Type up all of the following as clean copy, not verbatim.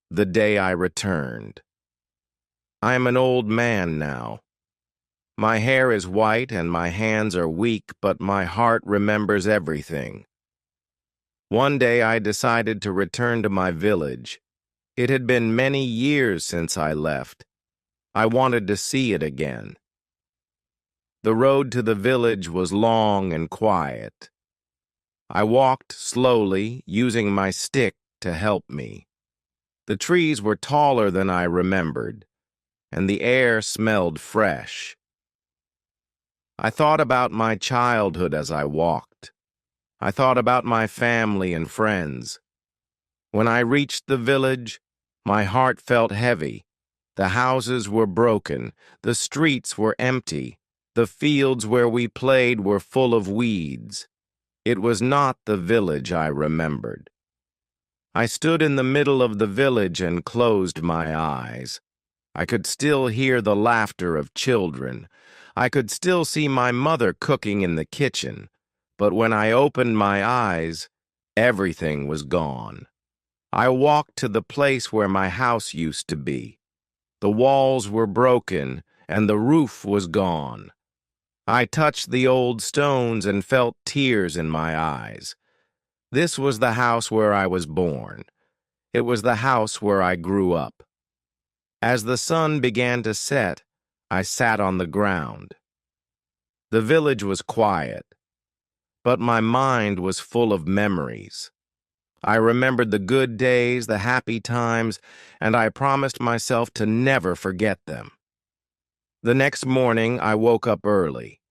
The day I returned. I am an old man now. My hair is white and my hands are weak, but my heart remembers everything. One day I decided to return to my village. It had been many years since I left. I wanted to see it again. The road to the village was long and quiet. I walked slowly, using my stick to help me. The trees were taller than I remembered, and the air smelled fresh. I thought about my childhood as I walked. I thought about my family and friends. When I reached the village, my heart felt heavy. The houses were broken, the streets were empty, the fields where we played were full of weeds. It was not the village I remembered. I stood in the middle of the village and closed my eyes. I could still hear the laughter of children. I could still see my mother cooking in the kitchen. But when I opened my eyes, everything was gone. I walked to the place where my house used to be. The walls were broken and the roof was gone. I touched the old stones and felt tears in my eyes. This was the house where I was born. It was the house where I grew up. As the sun began to set, I sat on the ground. The village was quiet, but my mind was full of memories. I remembered the good days, the happy times, and I promised myself to never forget them. The next morning, I woke up early.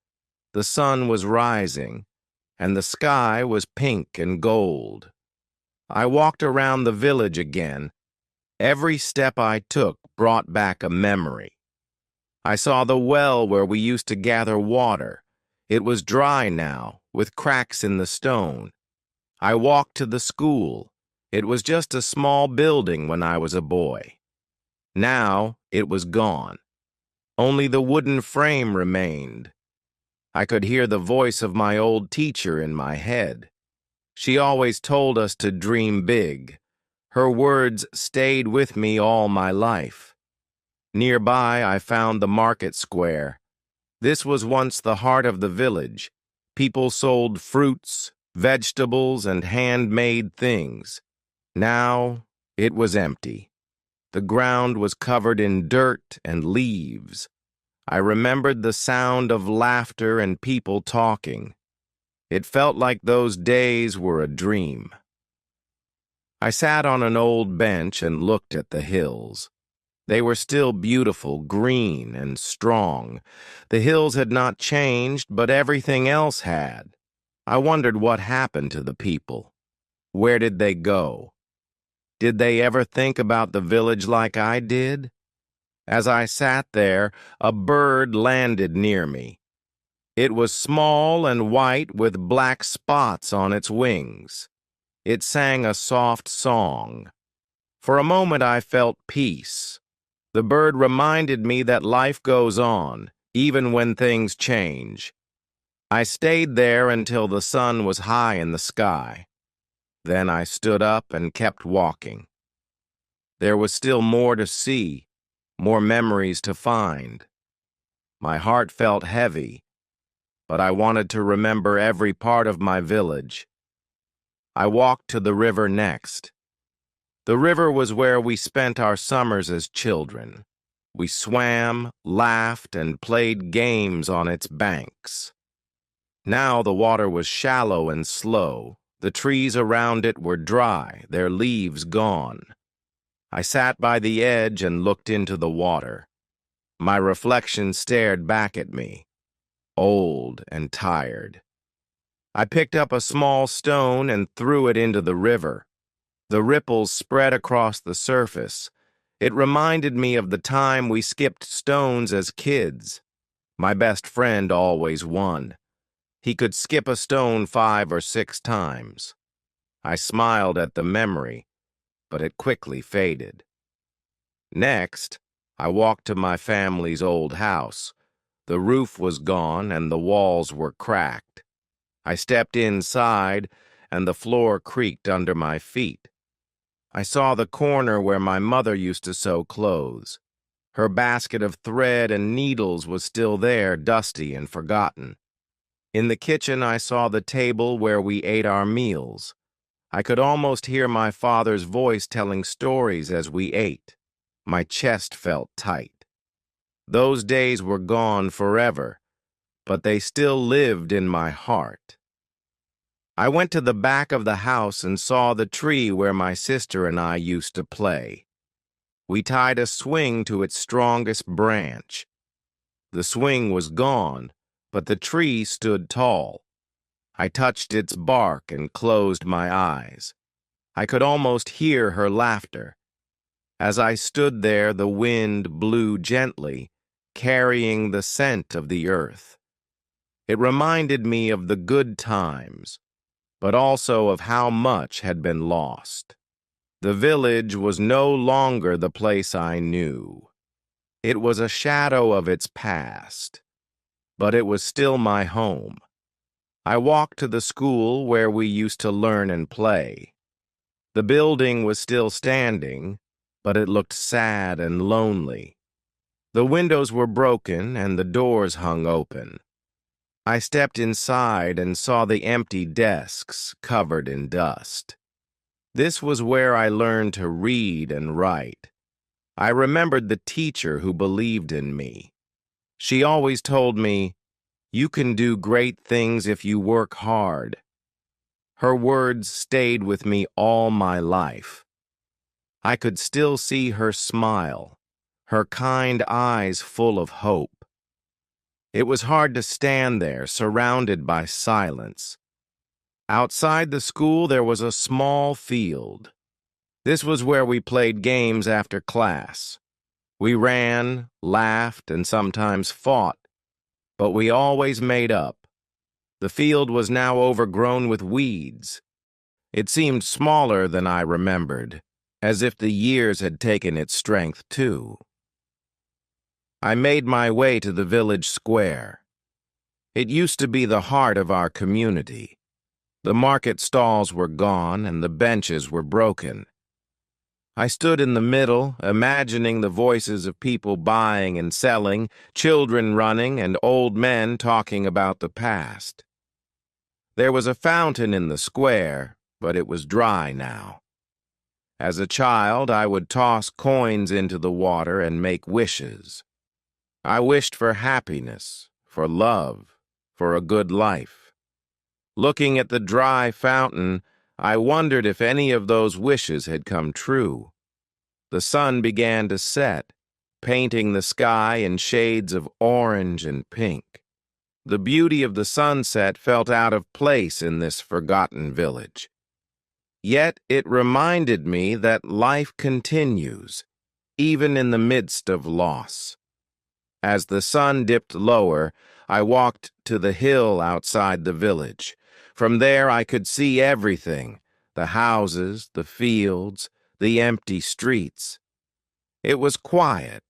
The sun was rising, and the sky was pink and gold. I walked around the village again. Every step I took brought back a memory. I saw the well where we used to gather water. It was dry now, with cracks in the stone. I walked to the school. It was just a small building when I was a boy. Now it was gone. Only the wooden frame remained. I could hear the voice of my old teacher in my head. She always told us to dream big. Her words stayed with me all my life. Nearby, I found the market square. This was once the heart of the village. People sold fruits, vegetables, and handmade things. Now, it was empty. The ground was covered in dirt and leaves. I remembered the sound of laughter and people talking. It felt like those days were a dream. I sat on an old bench and looked at the hills. They were still beautiful, green, and strong. The hills had not changed, but everything else had. I wondered what happened to the people. Where did they go? Did they ever think about the village like I did? As I sat there, a bird landed near me. It was small and white with black spots on its wings. It sang a soft song. For a moment I felt peace. The bird reminded me that life goes on, even when things change. I stayed there until the sun was high in the sky. Then I stood up and kept walking. There was still more to see. More memories to find. My heart felt heavy, but I wanted to remember every part of my village. I walked to the river next. The river was where we spent our summers as children. We swam, laughed, and played games on its banks. Now the water was shallow and slow. The trees around it were dry, their leaves gone. I sat by the edge and looked into the water. My reflection stared back at me, old and tired. I picked up a small stone and threw it into the river. The ripples spread across the surface. It reminded me of the time we skipped stones as kids. My best friend always won. He could skip a stone 5 or 6 times. I smiled at the memory, but it quickly faded. Next, I walked to my family's old house. The roof was gone and the walls were cracked. I stepped inside and the floor creaked under my feet. I saw the corner where my mother used to sew clothes. Her basket of thread and needles was still there, dusty and forgotten. In the kitchen, I saw the table where we ate our meals. I could almost hear my father's voice telling stories as we ate. My chest felt tight. Those days were gone forever, but they still lived in my heart. I went to the back of the house and saw the tree where my sister and I used to play. We tied a swing to its strongest branch. The swing was gone, but the tree stood tall. I touched its bark and closed my eyes. I could almost hear her laughter. As I stood there, the wind blew gently, carrying the scent of the earth. It reminded me of the good times, but also of how much had been lost. The village was no longer the place I knew. It was a shadow of its past, but it was still my home. I walked to the school where we used to learn and play. The building was still standing, but it looked sad and lonely. The windows were broken and the doors hung open. I stepped inside and saw the empty desks covered in dust. This was where I learned to read and write. I remembered the teacher who believed in me. She always told me, "You can do great things if you work hard." Her words stayed with me all my life. I could still see her smile, her kind eyes full of hope. It was hard to stand there, surrounded by silence. Outside the school, there was a small field. This was where we played games after class. We ran, laughed, and sometimes fought, but we always made up. The field was now overgrown with weeds. It seemed smaller than I remembered, as if the years had taken its strength too. I made my way to the village square. It used to be the heart of our community. The market stalls were gone and the benches were broken. I stood in the middle, imagining the voices of people buying and selling, children running, and old men talking about the past. There was a fountain in the square, but it was dry now. As a child, I would toss coins into the water and make wishes. I wished for happiness, for love, for a good life. Looking at the dry fountain, I wondered if any of those wishes had come true. The sun began to set, painting the sky in shades of orange and pink. The beauty of the sunset felt out of place in this forgotten village. Yet it reminded me that life continues, even in the midst of loss. As the sun dipped lower, I walked to the hill outside the village. From there I could see everything, the houses, the fields, the empty streets. It was quiet,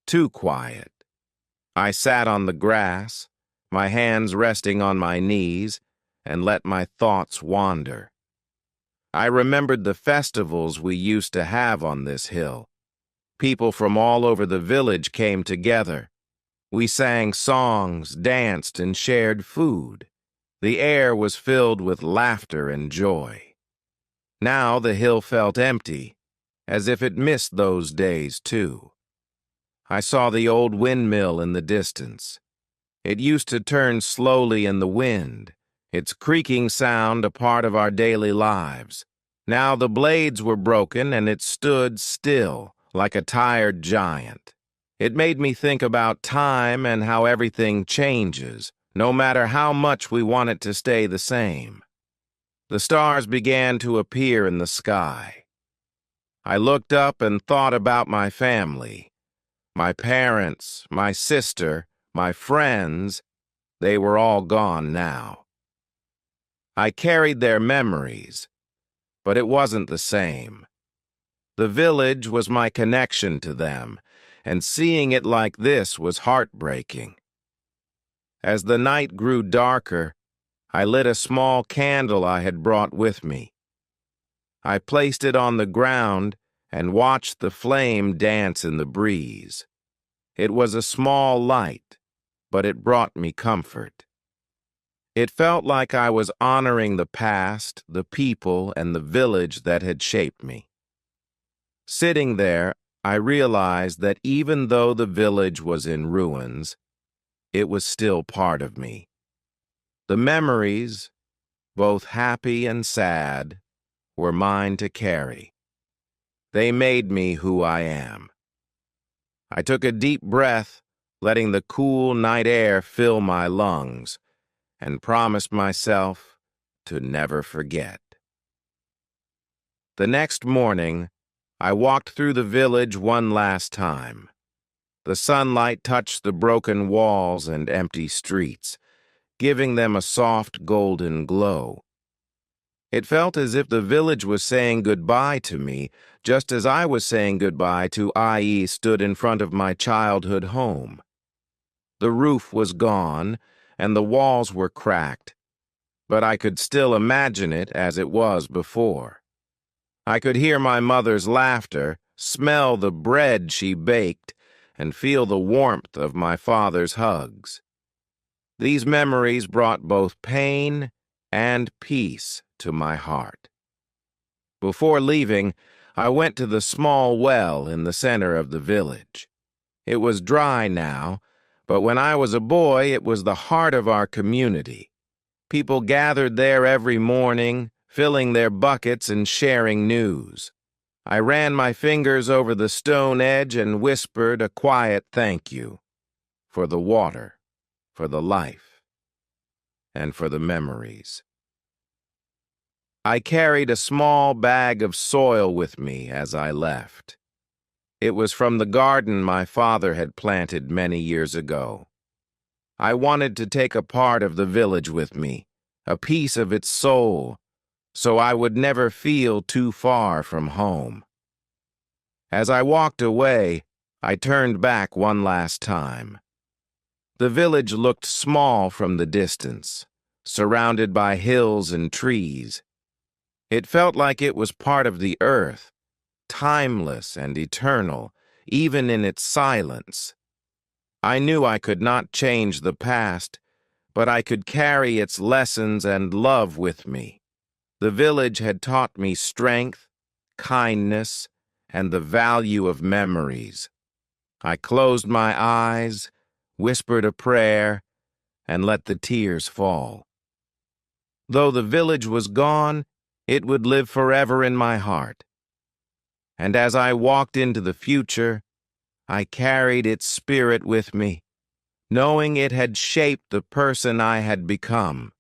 too quiet. I sat on the grass, my hands resting on my knees, and let my thoughts wander. I remembered the festivals we used to have on this hill. People from all over the village came together. We sang songs, danced, and shared food. The air was filled with laughter and joy. Now the hill felt empty, as if it missed those days too. I saw the old windmill in the distance. It used to turn slowly in the wind, its creaking sound a part of our daily lives. Now the blades were broken and it stood still, like a tired giant. It made me think about time and how everything changes, no matter how much we want it to stay the same. The stars began to appear in the sky. I looked up and thought about my family. My parents, my sister, my friends, they were all gone now. I carried their memories, but it wasn't the same. The village was my connection to them, and seeing it like this was heartbreaking. As the night grew darker, I lit a small candle I had brought with me. I placed it on the ground and watched the flame dance in the breeze. It was a small light, but it brought me comfort. It felt like I was honoring the past, the people, and the village that had shaped me. Sitting there, I realized that even though the village was in ruins, it was still part of me. The memories, both happy and sad, were mine to carry. They made me who I am. I took a deep breath, letting the cool night air fill my lungs, and promised myself to never forget. The next morning, I walked through the village one last time. The sunlight touched the broken walls and empty streets, giving them a soft golden glow. It felt as if the village was saying goodbye to me, just as I was saying goodbye to I.E. stood in front of my childhood home. The roof was gone, and the walls were cracked, but I could still imagine it as it was before. I could hear my mother's laughter, smell the bread she baked, and feel the warmth of my father's hugs. These memories brought both pain and peace to my heart. Before leaving, I went to the small well in the center of the village. It was dry now, but when I was a boy, it was the heart of our community. People gathered there every morning, filling their buckets and sharing news. I ran my fingers over the stone edge and whispered a quiet thank you for the water, for the life, and for the memories. I carried a small bag of soil with me as I left. It was from the garden my father had planted many years ago. I wanted to take a part of the village with me, a piece of its soul, so I would never feel too far from home. As I walked away, I turned back one last time. The village looked small from the distance, surrounded by hills and trees. It felt like it was part of the earth, timeless and eternal, even in its silence. I knew I could not change the past, but I could carry its lessons and love with me. The village had taught me strength, kindness, and the value of memories. I closed my eyes, whispered a prayer, and let the tears fall. Though the village was gone, it would live forever in my heart. And as I walked into the future, I carried its spirit with me, knowing it had shaped the person I had become.